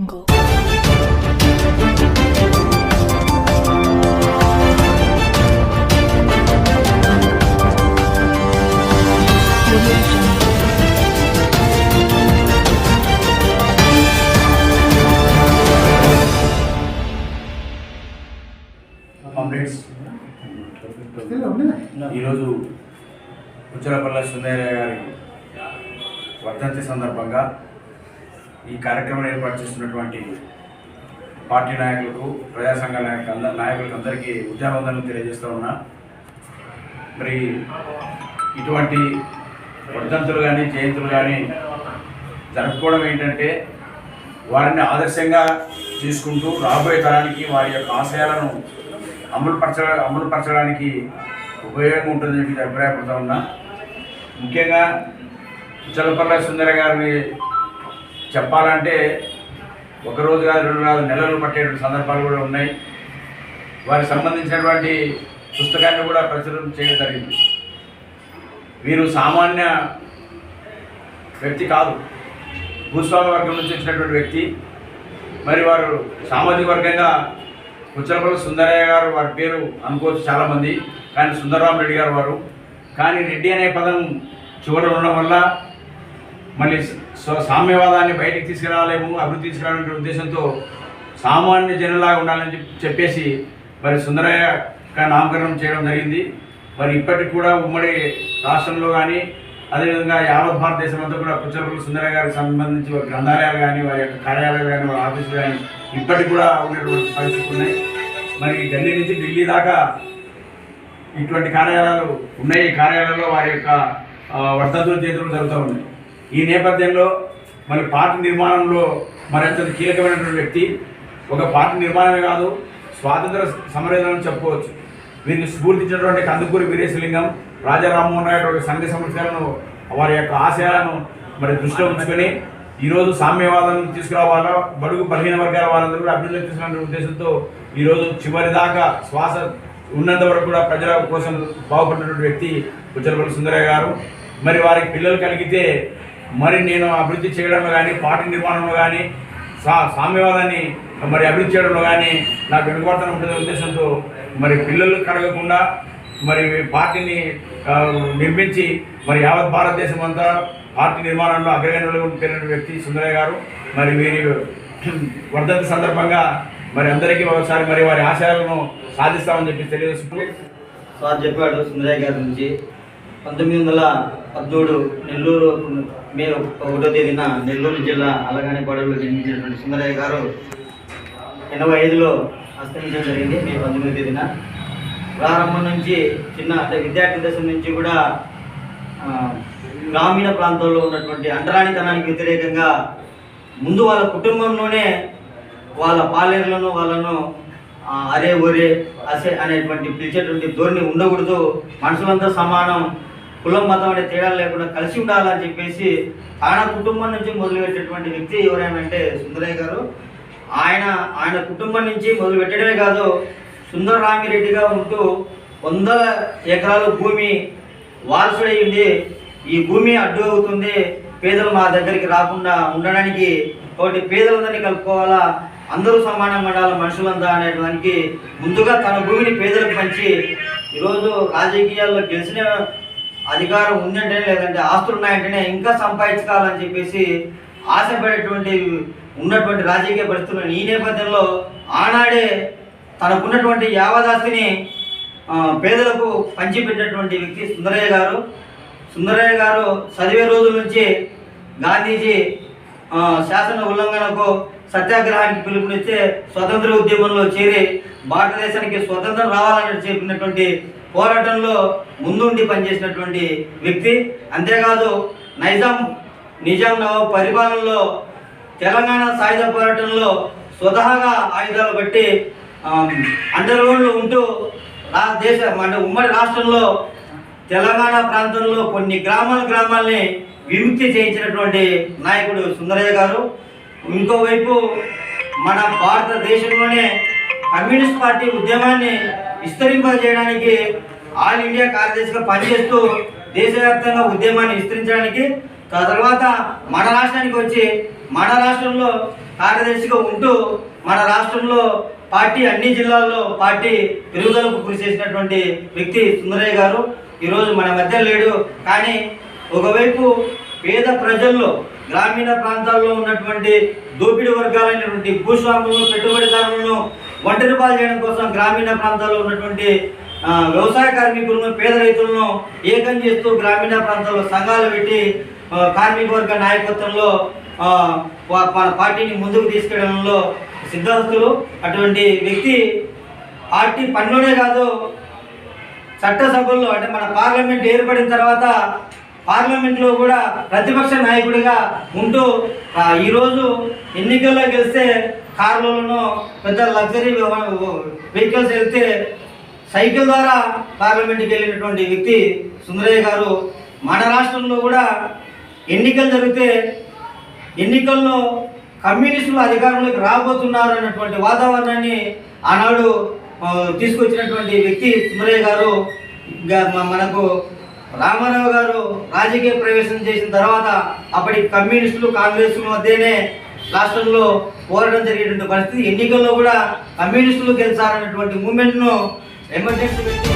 Jungle. ఈరోజు ఉచ్చలపల్లి సుందరయ్య గారి వర్ధంతి సందర్భంగా ఈ కార్యక్రమం ఏర్పాటు చేస్తున్నటువంటి పార్టీ నాయకులకు, ప్రజా సంఘాల నాయకులకు అందరికీ ఉద్యానవందనలు తెలియజేస్తూ ఉన్నా. మరి ఇటువంటి వర్ధంతులు కానీ జయంతులు కానీ జరుపుకోవడం ఏంటంటే వారిని ఆదర్శంగా తీసుకుంటూ రాబోయే తరానికి వారి యొక్క ఆశయాలను అమలుపరచడానికి ఉపయోగం ఉంటుందని చెప్పి అభిప్రాయపడుతూ ఉన్నా. ముఖ్యంగా ఉచ్చలపల్లి సుందర గారిని చెప్పాలంటే ఒకరోజు కాదు, 2 నెలలు పట్టేటువంటి సందర్భాలు కూడా ఉన్నాయి. వారికి సంబంధించినటువంటి పుస్తకాన్ని కూడా ప్రచురణ చేయడం జరిగింది. వీరు సామాన్య వ్యక్తి కాదు, భూస్వామి వర్గం నుంచి వచ్చినటువంటి వ్యక్తి. మరి వారు సామాజిక వర్గంగా ఉచ్చలపల్లి సుందరయ్య గారు వారి పేరు అనుకోవచ్చు చాలామంది, కానీ సుందరరామరెడ్డి గారు వారు. కానీ రెడ్డి అనే పదం చివర ఉండడం వల్ల మళ్ళీ సామ్యవాదాన్ని బయటికి తీసుకురాలేము, అభివృద్ధి తీసుకురావాలనే ఉద్దేశంతో సామాన్య జనులాగా ఉండాలని చెప్పేసి మరి సుందరయ్య నామకరణం చేయడం జరిగింది. మరి ఇప్పటికి కూడా ఉమ్మడి రాష్ట్రంలో కానీ అదేవిధంగా యావత్ భారతదేశం అంతా కూడా ఉచ్చలపల్లి సుందరయ్య గారికి సంబంధించి వారి గ్రంథాలయాలు కానీ, వారి యొక్క కార్యాలయాలు కానీ, వారి ఆఫీసులు కానీ ఇప్పటికి కూడా ఉన్నటువంటి పరిస్థితులు ఉన్నాయి. మరి ఢిల్లీ నుంచి ఢిల్లీ దాకా ఇటువంటి కార్యాలయాలు ఉన్నాయి. ఈ కార్యాలయాల్లో వారి యొక్క వర్ధంతుల చేతులు జరుగుతూ ఉన్నాయి. ఈ నేపథ్యంలో మరి పార్టీ నిర్మాణంలో మరింత కీలకమైనటువంటి వ్యక్తి. ఒక పార్టీ నిర్మాణమే కాదు, స్వాతంత్ర సమరయోధులని చెప్పుకోవచ్చు. వీరిని స్ఫూర్తించినటువంటి కందుకూరి వీరేశలింగం, రాజా రామ్మోహన్ రాయ్ సంఘ సంస్కరణను, వారి యొక్క ఆశయాలను మరి దృష్టిలో ఉంచుకొని ఈరోజు సామ్యవాదం తీసుకురావాలా, బడుగు బలహీన వర్గాల వాళ్ళందరూ కూడా అభివృద్ధి తీసుకునే ఉద్దేశంతో ఈరోజు చివరి దాకా శ్వాస ఉన్నంత వరకు కూడా ప్రజల కోసం బాగుపడినటువంటి వ్యక్తి ఉచ్చలపల్లి సుందరయ్య గారు. మరి వారికి పిల్లలు కలిగితే మరి నేను అభివృద్ధి చేయడంలో కానీ, పార్టీ నిర్మాణంలో కానీ, సామ్యవాదాన్ని మరి అభివృద్ధి చేయడంలో కానీ నాకు వెనుకబడతనం ఉంటుందనే ఉద్దేశంతో మరి పిల్లలు కడగకుండా మరి పార్టీని నిర్మించి మరి యావత్ భారతదేశం అంతా పార్టీ నిర్మాణంలో అగ్రగణ్యంలో ఉంటున్న వ్యక్తి సుందరయ్య గారు. మరి వీరి వర్ధంతి సందర్భంగా మరి అందరికీ ఒకసారి మరి వారి ఆశయాలను సాధిస్తామని చెప్పి తెలియజేస్తూ సార్ చెప్పాడు సుందరయ్య గారి నుంచి. 1917 నెల్లూరు మే 1వ తేదీన నెల్లూరు జిల్లా అలగానిపాడులో జన్మించినటువంటి సుందరయ్య గారు 85లో అస్తమించడం జరిగింది. మే 19వ తేదీన ప్రారంభం నుంచి అంటే విద్యార్థి దశ నుంచి కూడా గ్రామీణ ప్రాంతాల్లో ఉన్నటువంటి అంటరానితనానికి వ్యతిరేకంగా ముందు వాళ్ళ కుటుంబంలోనే వాళ్ళ పాలేరులను వాళ్ళను అరే ఒరే అసే అనేటువంటి పిలిచేటువంటి ధోరణి ఉండకూడదు, మనుషులంతా సమానం, కులం మతం అనే తేడా లేకుండా కలిసి ఉండాలని చెప్పేసి ఆయన కుటుంబం నుంచి మొదలుపెట్టేటువంటి వ్యక్తి ఎవరైనా అంటే సుందరయ్య గారు. ఆయన కుటుంబం నుంచి మొదలు పెట్టడమే కాదు, సుందరరామిరెడ్డిగా ఉంటూ 100 ఎకరాల భూమి వారసుడై ఉండి ఈ భూమి అడ్డు అవుతుంది, పేదలు మా దగ్గరికి రాకుండా ఉండడానికి ఒకటి పేదలందరినీ కలుపుకోవాలా, అందరూ సమానంగా ఉండాలి మనుషులంతా అనేదానికి ముందుగా తన భూమిని పేదలకు పంచి ఈరోజు రాజకీయాల్లో గెలిచిన అధికారం ఉందంటే లేదంటే ఆస్తులు ఉన్నాయంటేనే ఇంకా సంపాదించుకోవాలని చెప్పేసి ఆశపడేటువంటి ఉన్నటువంటి రాజకీయ పరిస్థితులను ఈ నేపథ్యంలో ఆనాడే తనకున్నటువంటి యావదాస్తిని పేదలకు పంచిపెట్టినటువంటి వ్యక్తి సుందరయ్య గారు. సుందరయ్య గారు చదివే రోజుల నుంచి గాంధీజీ శాసన ఉల్లంఘనకు సత్యాగ్రహానికి పిలుపునిస్తే స్వతంత్ర ఉద్యమంలో చేరి భారతదేశానికి స్వతంత్రం రావాలని చెప్పినటువంటి పోరాటంలో ముందుండి పనిచేసినటువంటి వ్యక్తి. అంతేకాదు నిజాం నవాబ్ పరిపాలనలో తెలంగాణ సాయుధ పోరాటంలో స్వతహాగా ఆయుధాలు బట్టి అండర్గ్రౌండ్లో ఉంటూ అంటే ఉమ్మడి రాష్ట్రంలో తెలంగాణ ప్రాంతంలో కొన్ని గ్రామాల్ని విముక్తి చేయించినటువంటి నాయకుడు సుందరయ్య గారు. ఇంకోవైపు మన భారతదేశంలోనే కమ్యూనిస్ట్ పార్టీ ఉద్యమాన్ని విస్తరింపజేయడానికి ఆల్ ఇండియా కార్యదర్శిగా పనిచేస్తూ దేశవ్యాప్తంగా ఉద్యమాన్ని విస్తరించడానికి తర్వాత మన రాష్ట్రానికి వచ్చి మన రాష్ట్రంలో కార్యదర్శిగా ఉంటూ మన రాష్ట్రంలో పార్టీ అన్ని జిల్లాల్లో పార్టీ పెరుగుదలకు కృషి చేసినటువంటి వ్యక్తి సుందరయ్య గారు ఈరోజు మన మధ్య లేడు. కానీ ఒకవైపు పేద ప్రజల్లో గ్రామీణ ప్రాంతాల్లో ఉన్నటువంటి దోపిడీ వర్గాలైనటువంటి భూస్వాములను పెట్టుబడిదారులను ఒంటరి పాలు చేయడం కోసం గ్రామీణ ప్రాంతాల్లో ఉన్నటువంటి వ్యవసాయ కార్మికులను పేద రైతులను ఏకం చేస్తూ గ్రామీణ ప్రాంతాల్లో సంఘాలు పెట్టి కార్మిక వర్గ నాయకత్వంలో మన పార్టీని ముందుకు తీసుకెళ్లడంలో సిద్ధాస్తులు. అటువంటి వ్యక్తి పార్టీ పనిలోనే కాదు, చట్టసభల్లో అంటే మన పార్లమెంట్ ఏర్పడిన తర్వాత పార్లమెంట్లో కూడా ప్రతిపక్ష నాయకుడిగా ఉంటూ ఈరోజు ఎన్నికల్లో గెలిస్తే కార్లలోనూ పెద్ద లగ్జరీ వెహికల్స్ వెళ్తే సైకిల్ ద్వారా పార్లమెంట్కి వెళ్ళినటువంటి వ్యక్తి సుందరయ్య గారు. మన రాష్ట్రంలో కూడా ఎన్నికలు జరిగితే ఎన్నికల్లో కమ్యూనిస్టులు అధికారంలోకి రాబోతున్నారు అన్నటువంటి వాతావరణాన్ని ఆనాడు తీసుకొచ్చినటువంటి వ్యక్తి సుందరయ్య గారు. మనకు రామారావు గారు రాజకీయ ప్రవేశం చేసిన తర్వాత అప్పటి కమ్యూనిస్టులు కాంగ్రెస్ మధ్యనే రాష్ట్రంలో పోరాటం జరిగేటువంటి పరిస్థితి. ఎన్నికల్లో కూడా కమ్యూనిస్టులు గెలిచారన్నటువంటి మూమెంట్ను ఎమర్జెన్సీ పెట్టి